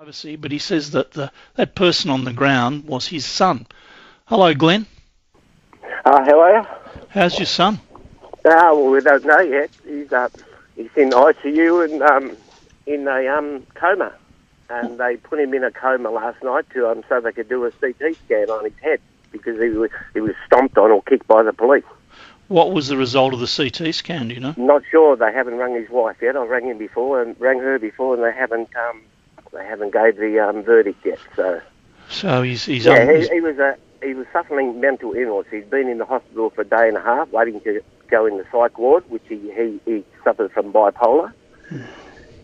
privacy, but he says that that person on the ground was his son. Hello, Glenn. How are you? How's your son? Well, we don't know yet. He's in ICU and in a coma, and they put him in a coma last night so they could do a CT scan on his head because he was stomped on or kicked by the police. What was the result of the CT scan? Do you know? Not sure. They haven't rung his wife yet. I rang her before, and they haven't gave the verdict yet. So he's he was suffering mental illness. He'd been in the hospital for a day and a half, waiting to go in the psych ward, which he suffered from bipolar,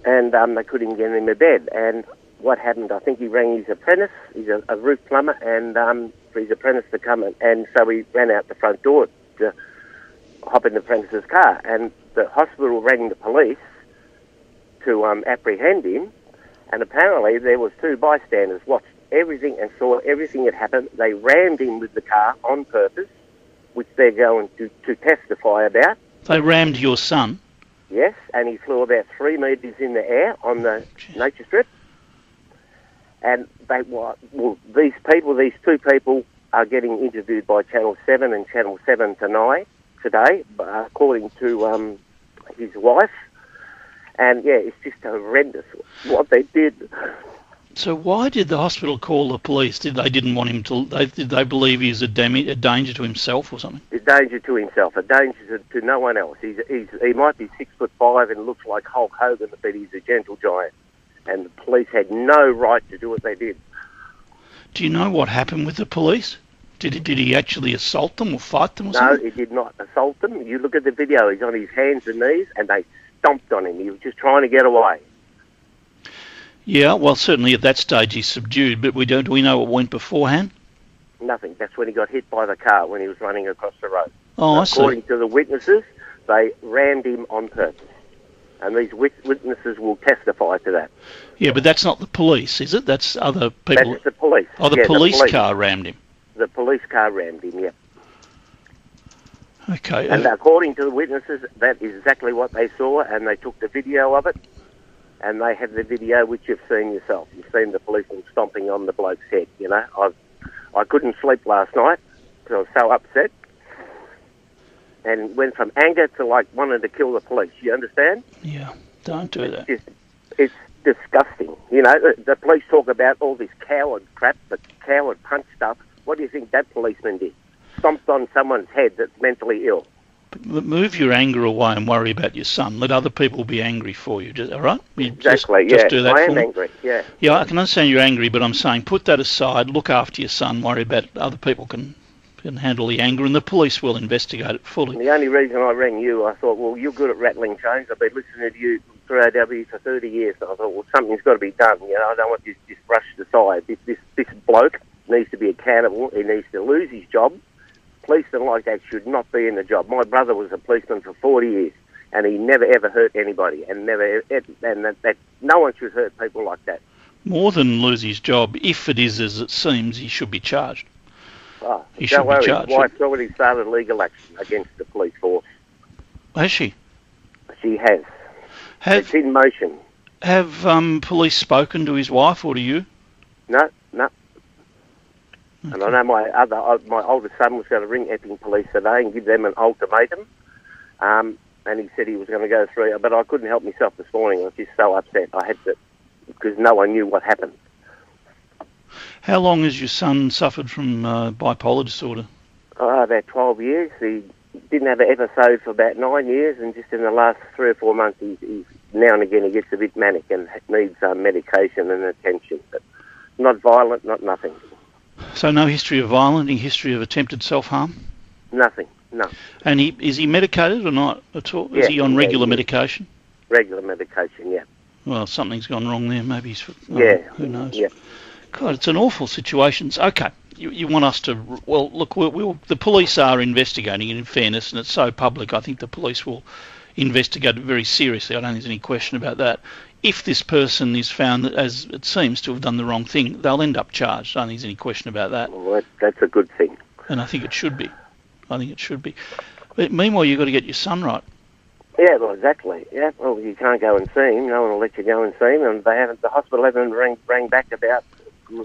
and they couldn't get him to bed. And what happened? I think he rang his apprentice. He's a roof plumber, and for his apprentice to come and so he ran out the front door to hop in the apprentice's car, and the hospital rang the police to apprehend him. And apparently there was two bystanders watched everything and saw everything that happened. They rammed him with the car on purpose, which they're going to testify about. They rammed your son? Yes, and he flew about 3 metres in the air on the nature strip. And these two people are getting interviewed by Channel 7 and Channel 7 today, according to his wife. And yeah, it's just horrendous what they did. So why did the hospital call the police? Did they believe he's a danger to himself or something? A danger to himself, a danger to no one else. He might be 6'5" and looks like Hulk Hogan, but he's a gentle giant. And the police had no right to do what they did. Do you know what happened with the police? Did he actually assault them or fight them or something? No, he did not assault them. You look at the video, he's on his hands and knees, and they stomped on him. He was just trying to get away. Yeah, well, certainly at that stage he's subdued, but do we know what went beforehand? Nothing. That's when he got hit by the car when he was running across the road. Oh, I see. According to the witnesses, they rammed him on purpose. And these witnesses will testify to that. Yeah, but that's not the police, is it? That's other people. That's the police. Oh, the police car rammed him. The police car rammed him, yeah. Okay. And according to the witnesses, that is exactly what they saw, and they took the video of it, and they have the video which you've seen yourself. You've seen the policeman stomping on the bloke's head, you know. I couldn't sleep last night because I was so upset, and went from anger to like wanting to kill the police. You understand? Yeah, don't do that. It's disgusting. You know, the police talk about all this coward crap, the coward punch stuff. What do you think that policeman did? Stomped on someone's head that's mentally ill. But move your anger away and worry about your son. Let other people be angry for you, all right? Exactly, just do that I am angry, yeah. Yeah, I can understand you're angry, but I'm saying put that aside, look after your son, worry about other people can handle the anger, and the police will investigate it fully. And the only reason I rang you, I thought, well, you're good at rattling chains. I've been listening to you through AW for 30 years, and I thought, well, something's got to be done. You know, I don't want this brushed aside. This bloke needs to be accountable. He needs to lose his job. Policemen like that should not be in the job. My brother was a policeman for 40 years, and he never ever hurt anybody, and no one should hurt people like that. More than lose his job, if it is as it seems, he should be charged. Oh, he should be charged. His wife's already started legal action against the police force. Has she? She has. It's in motion. Have police spoken to his wife or to you? No. Okay. And I know my oldest son was going to ring Epping police today and give them an ultimatum. And he said he was going to go through it, but I couldn't help myself this morning. I was just so upset. I had to, because no one knew what happened. How long has your son suffered from bipolar disorder? About 12 years. He didn't have an episode for about 9 years, and just in the last 3 or 4 months, he's now and again he gets a bit manic and needs medication and attention. But not violent, not nothing. So no history of violence, any history of attempted self-harm? Nothing, no. And is he medicated or not at all? Yeah, is he on regular medication? Regular medication, yeah. Well, something's gone wrong there. Maybe he's... who knows? Yeah. God, it's an awful situation. Okay, you want us to... Well, look, the police are investigating it, in fairness, and it's so public. I think the police will investigate it very seriously. I don't think there's any question about that. If this person is found, as it seems, to have done the wrong thing, they'll end up charged. I don't think there's any question about that. Well, that's a good thing. And I think it should be. But meanwhile, you've got to get your son right. Yeah, well, exactly. Yeah, well, you can't go and see him. No one will let you go and see him, and they haven't. The hospital haven't rang back about.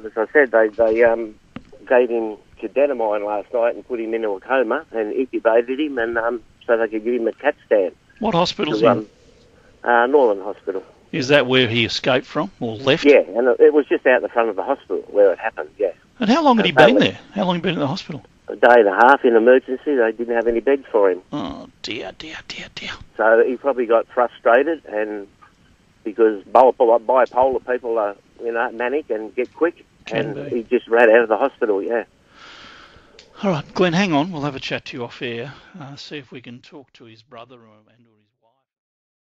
As I said, they gave him ketamine last night and put him into a coma and intubated him, and so they could give him a CAT scan. What hospital's in? Northern Hospital. Is that where he escaped from or left? Yeah, and it was just out the front of the hospital where it happened. Yeah. And how long had he been there? How long had he been in the hospital? A day and a half in emergency. They didn't have any beds for him. Oh dear, dear, dear, dear. So he probably got frustrated, and because bipolar people are, manic and get quick, he just ran out of the hospital. Yeah. All right, Glenn, hang on. We'll have a chat to you off air. See if we can talk to his brother and or his